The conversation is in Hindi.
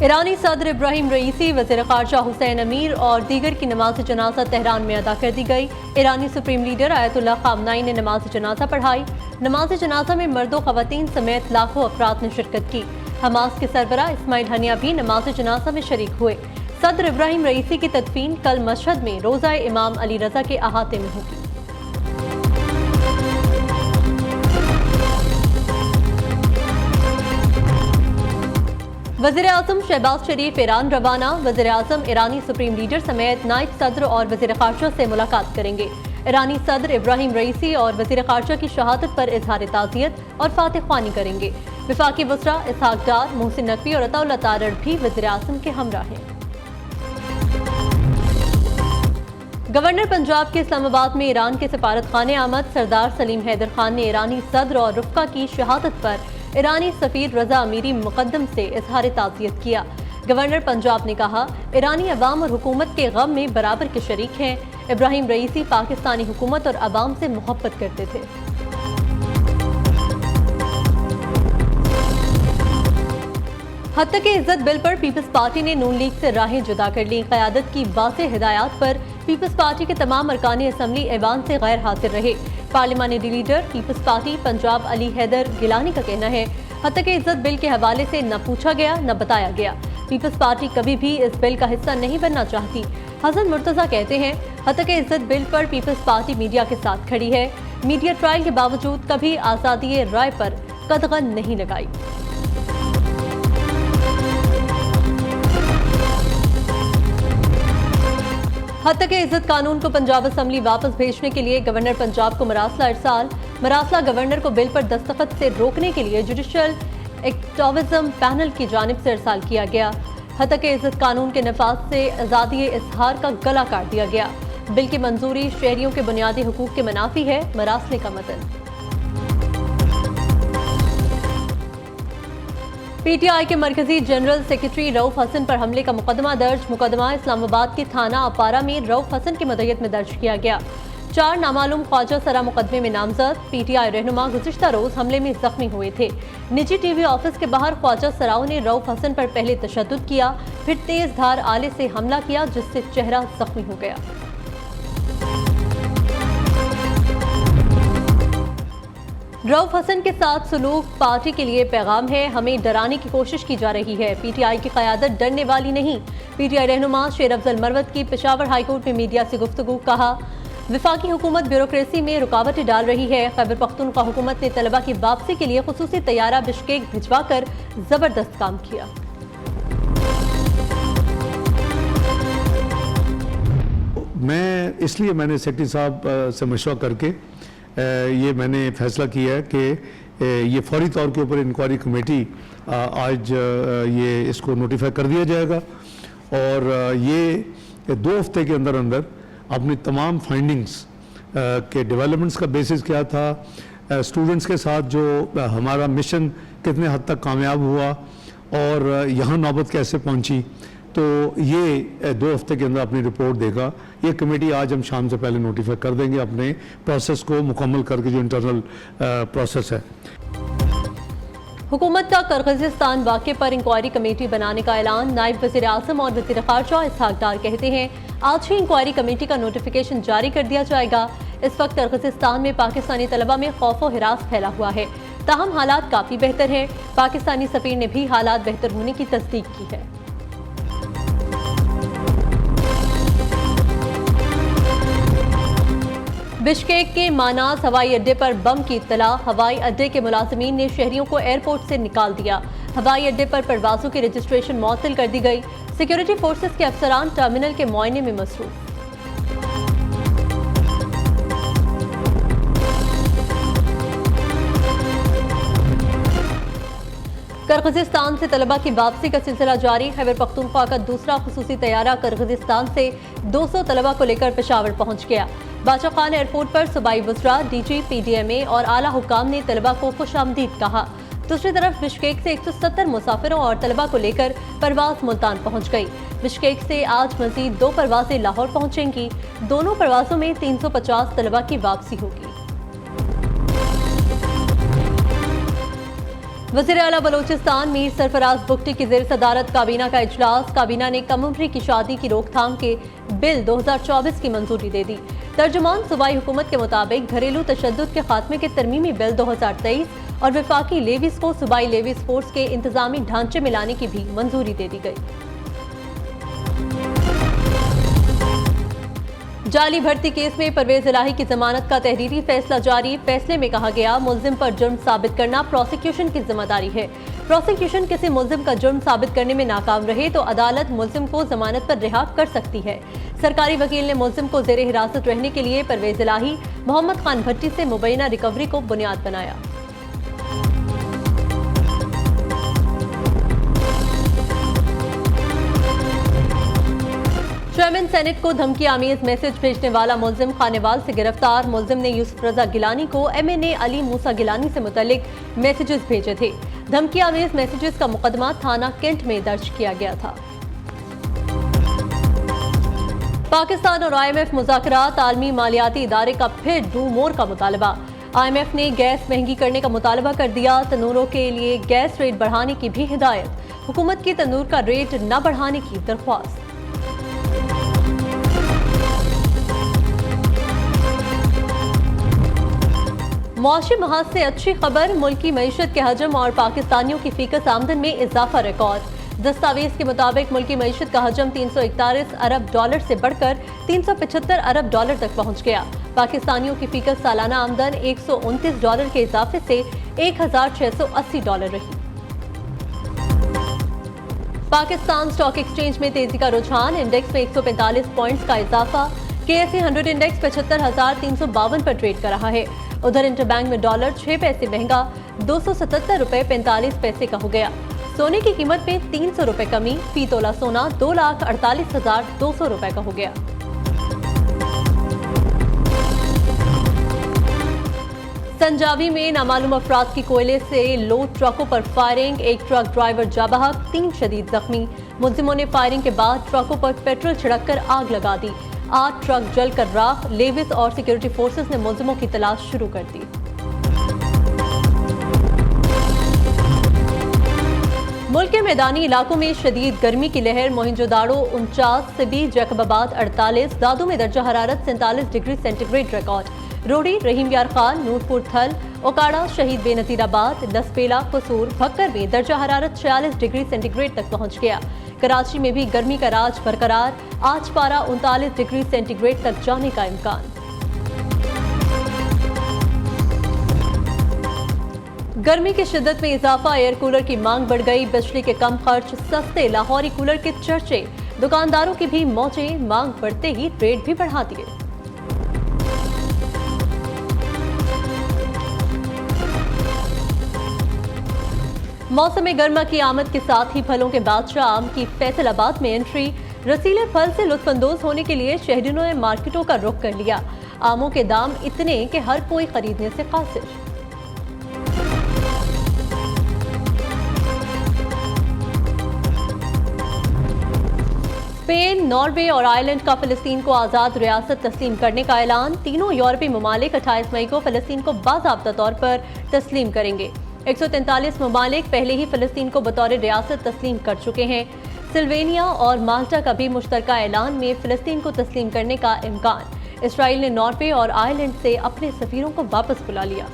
ईरानी सदर इब्राहिम रईसी, वज़ीर ख़ारजा हुसैन अमीर और दीगर की नमाज जनाजा तेहरान में अदा कर दी गई। ईरानी सुप्रीम लीडर आयतुल्लाह ख़ामनाई ने नमाज जनाजा पढ़ाई। नमाज जनाजा में मर्दों ख़वातीन समेत लाखों अफराद ने शिरकत की। हमास के सरबराह इस्माइल हनिया भी नमाज जनाजा में शरीक हुए। सदर इब्राहिम रईसी की तदफीन कल मशहद में रोज़ा इमाम अली रज़ा के अहाते में होगी। वज़ीर आज़म शहबाज शरीफ ईरान रवाना। वज़ीर आज़म ईरानी सुप्रीम लीडर समेत नायब सदर और वज़ीर ख़ारजा से मुलाकात करेंगे। ईरानी सदर इब्राहिम रईसी और वज़ीर ख़ारजा की शहादत पर इजहार ताज़ियत और फातिह ख्वानी करेंगे। वफाकी वज़रा इसहाक डार, मोहसिन नकवी और अताउल्लाह तारड़ भी वज़ीर आज़म के हमरा हैं। गवर्नर पंजाब के इस्लामाबाद में ईरान के सफारत खाने आमद सरदार सलीम हैदर खान ने ईरानी सदर और रुफ़का की शहादत पर ईरानी सफ़ीर रज़ा अमीरी मुक़द्दम से इजहार ताज़ियत किया। गवर्नर पंजाब ने कहा, ईरानी अवाम और हुकूमत के गम में बराबर के शरीक हैं। इब्राहिम रईसी पाकिस्तानी हुकूमत और अवाम से मोहब्बत करते थे। हत्या के इज्जत बिल पर पीपल्स पार्टी ने नून लीग से राहें जुदा कर ली। क़यादत की वाज़ेह हिदायत पर पीपल्स पार्टी के तमाम अरकान असम्बली ऐवान से गैर हाजिर रहे। पार्लिमानी leader Peoples Party Punjab Ali Haider Gilani का कहना है, हत्या के इज्जत बिल के हवाले से न पूछा गया न बताया गया। पीपल्स पार्टी कभी भी इस बिल का हिस्सा नहीं बनना चाहती। हसन मुर्तज़ा कहते हैं, हत्या के इज्जत बिल पर पीपल्स पार्टी मीडिया के साथ खड़ी है। मीडिया ट्रायल के बावजूद कभी आज़ादी राय पर कदगन नहीं लगाई। हत्या के इज्जत कानून को पंजाब असम्बली वापस भेजने के लिए गवर्नर पंजाब को मरासला इरसाल। मरासला गवर्नर को बिल पर दस्तखत से रोकने के लिए जुडिशल एक्टिविज्म पैनल की जानिब से इरसाल किया गया। हत्या के इज्जत कानून के नफाज से आज़ादी इजहार का गला काट दिया गया। बिल की मंजूरी शहरियों के बुनियादी हुकूक के मुनाफी है। मरासले का मतन। पीटीआई के मरकजी जनरल सेक्रेटरी रऊफ हसन पर हमले का मुकदमा दर्ज। मुकदमा इस्लामाबाद के थाना अपारा में रऊफ हसन की मदयत में दर्ज किया गया। 4 नामालूम ख्वाजा सरा मुकदमे में नामजद। पीटीआई रहनुमा गुज़िश्ता रोज हमले में जख्मी हुए थे। निजी टीवी ऑफिस के बाहर ख्वाजा सराओं ने रऊफ हसन पर पहले तशद्दुद किया, फिर तेज धार आले से हमला किया, जिससे चेहरा जख्मी हो गया। रऊफ हसन के साथ सुलूक पार्टी के लिए पैगाम है, हमें डराने की कोशिश की जा रही है। पीटीआई की क़यादत डरने वाली नहीं। पीटीआई रहनुमा शेर अफजल मरवत की पेशावर हाईकोर्ट में मीडिया से गुफ्तगू। कहा, वफाकी हुकूमत ब्यूरोक्रेसी में रुकावटें डाल रही है। खैबर पख्तूनख्वा हुकूमत ने तलबा की वापसी के लिए खुसूसी तैयारा बिश्केक भिजवाकर जबरदस्त काम किया। मैंने सेक्रेटरी साहब से मशवरा करके ये मैंने फैसला किया है कि ये फौरी तौर के ऊपर इंक्वायरी कमेटी आज ये इसको नोटिफाई कर दिया जाएगा और ये 2 हफ्ते के अंदर अंदर अपनी तमाम फाइंडिंग्स के डेवलपमेंट्स का बेसिस क्या था, स्टूडेंट्स के साथ जो हमारा मिशन कितने हद तक कामयाब हुआ और यहाँ नौबत कैसे पहुँची, तो ये 2 हफ्ते के अंदर अपनी रिपोर्ट देगा। ये कमेटी आज हम शाम से पहले नोटिफाई कर देंगे अपने प्रोसेस को मुकम्मल करके, जो इंटरनल प्रोसेस है। हुकूमत का किर्गिज़स्तान वाक़े पर इंक्वायरी कमेटी बनाने का ऐलान। नायब वज़ीर आज़म और वज़ीर ख़ारजा इसहाक डार कहते हैं, आज ही इंक्वायरी कमेटी का नोटिफिकेशन जारी कर दिया जाएगा। इस वक्त किर्गिज़स्तान में पाकिस्तानी तलबा में खौफ व हिरास फैला हुआ है, ताहम हालात काफ़ी बेहतर हैं। पाकिस्तानी सफ़ीर ने भी हालात बेहतर होने की तस्दीक की है। बिश्केक के मानास हवाई अड्डे पर बम की इत्तला। हवाई अड्डे के मुलाजिमीन ने शहरियों को एयरपोर्ट से निकाल दिया। हवाई अड्डे पर परवाजों की रजिस्ट्रेशन मुअत्तल कर दी गई। सिक्योरिटी फोर्सेस के अफसरान टर्मिनल के मुआयने में मसरूफ। किर्गिज़स्तान से तलबा की वापसी का सिलसिला जारी। खैबर पख्तूनख्वा का दूसरा खुसूसी तैयारा किर्गिज़स्तान से 200 तलबा को लेकर पेशावर पहुंच गया। बादशाह खान एयरपोर्ट पर सूबाई वज़रा, डीजी, पीडीएमए और आला हुक्काम ने तलबा को खुशामदीद कहा। दूसरी तरफ बिश्केक से 170 मुसाफिरों और तलबा को लेकर परवाज मुल्तान पहुंच गई। बिश्केक से आज मजीद 2 परवाजें लाहौर पहुंचेंगी। दोनों परवाजों में 350 तलबा की वापसी होगी। वज़ीर आला बलोचिस्तान मीर सरफराज बुगटी की ज़ेर सदारत काबीना का इजलास। काबीना ने कम उम्री की शादी की रोकथाम के बिल 2024 की मंजूरी दे दी। तर्जुमान सूबाई हुकूमत के मुताबिक घरेलू तशद्दुद के खात्मे के तरमीमी बिल 2023 और वफाकी लेवीज को सूबाई लेवीज फोर्स के इंतजामी ढांचे में लाने की भी मंजूरी दे दी गई। जाली भर्ती केस में परवेज इलाही की जमानत का तहरीरी फैसला जारी। फैसले में कहा गया, मुल्जिम पर जुर्म साबित करना प्रोसिक्यूशन की जिम्मेदारी है। प्रोसिक्यूशन किसी मुल्जिम का जुर्म साबित करने में नाकाम रहे तो अदालत मुल्जिम को जमानत पर रिहा कर सकती है। सरकारी वकील ने मुल्जिम को जेर हिरासत रहने के लिए परवेज इलाही, मोहम्मद खान भट्टी से मुबैना रिकवरी को बुनियाद बनाया। चेयरमैन सेनेट को धमकी आमीज मैसेज भेजने वाला मुल्जिम खानेवाल से गिरफ्तार। मुल्जिम ने यूसुफ रजा गिलानी को MNA अली मूसा गिलानी से मुतल्लिक मैसेजेस भेजे थे। धमकी आमीज मैसेजेस का मुकदमा थाना कैंट में दर्ज किया गया था। पाकिस्तान और IMF मुज़ाकरात। आलमी मालियाती इदारे का फिर डू मोर का मुतालबा। IMF ने गैस महंगी करने का मुतालबा कर दिया। तनूरों के लिए गैस रेट बढ़ाने की भी हिदायत। हुकूमत की तनूर का रेट न बढ़ाने की दरख्वास्त। मुआशी महाज से अच्छी खबर, मुल्की मईशत के हजम और पाकिस्तानियों की फीकस आमदन में इजाफा रिकॉर्ड। दस्तावेज के मुताबिक मुल्की मईशत का हजम 341 अरब डॉलर से बढ़कर 375 अरब डॉलर तक पहुंच गया। पाकिस्तानियों की फीकस सालाना आमदन 129 डॉलर के इजाफे से 1680 डॉलर रही। पाकिस्तान स्टॉक एक्सचेंज में तेजी का रुझान, इंडेक्स में 145 पॉइंट्स का इजाफा। KSE 100 इंडेक्स 75,352 पर ट्रेड कर रहा है। उधर इंटरबैंक में डॉलर 6 पैसे महंगा 277 रुपए 45 पैसे का हो गया। सोने की कीमत में 300 रुपए कमी, फी तोला सोना 2,48,200 रुपए का हो गया। संजावी में नामालूम अफराद की कोयले से लोड ट्रकों पर फायरिंग, एक ट्रक ड्राइवर जा बहक, 3 शदीद जख्मी। मुल्जिमों ने फायरिंग के बाद ट्रकों पर पेट्रोल छिड़ककर आग लगा दी। 8 ट्रक जलकर राख। लेविस और सिक्योरिटी फोर्सेस ने मुल्जिमों की तलाश शुरू कर दी। मुल्क के मैदानी इलाकों में शदीद गर्मी की लहर। मोहिंजोदाड़ो 49, सिबी जैकबाबाद 48, दादू में दर्जा हरारत 47 डिग्री सेंटीग्रेड रिकॉर्ड। रोडी, रहीम यार खान, नूरपुर थल, ओकाड़ा, शहीद बेनतीराबाद, लसपेला, कसूर, भक्कर में दर्जा हरारत 46 डिग्री सेंटीग्रेड तक पहुंच गया। कराची में भी गर्मी का राज बरकरार, आज पारा 39 डिग्री सेंटीग्रेड तक जाने का इम्कान। गर्मी की शिद्दत में इजाफा, एयर कूलर की मांग बढ़ गई। बिजली के कम खर्च, सस्ते लाहौरी कूलर के चर्चे। दुकानदारों की भी मौजें, मांग बढ़ते ही रेट भी बढ़ा दिए। मौसम गर्मा की आमद के साथ ही फलों के बादशाह आम की फैसलाबाद में एंट्री। रसीले फल से लुत्फानंदोज होने के लिए शहरियों ने मार्केटों का रुख कर लिया। आमों के दाम इतने कि हर कोई खरीदने से कासिर। स्पेन, नॉर्वे और आयरलैंड का फिलिस्तीन को आज़ाद रियासत तस्लीम करने का ऐलान। तीनों यूरोपीय ममालिक 28 मई को फिलिस्तीन को बाज़ाब्ता तौर पर तस्लीम करेंगे। 143 ममालिक पहले ही फिलिस्तीन को बतौर रियासत तस्लीम कर चुके हैं। सिल्वेनिया और माल्टा का भी मुश्तरका ऐलान में फिलिस्तीन को तस्लीम करने का इम्कान। इसराइल ने नॉर्वे और आयरलैंड से अपने सफीरों को वापस बुला लिया।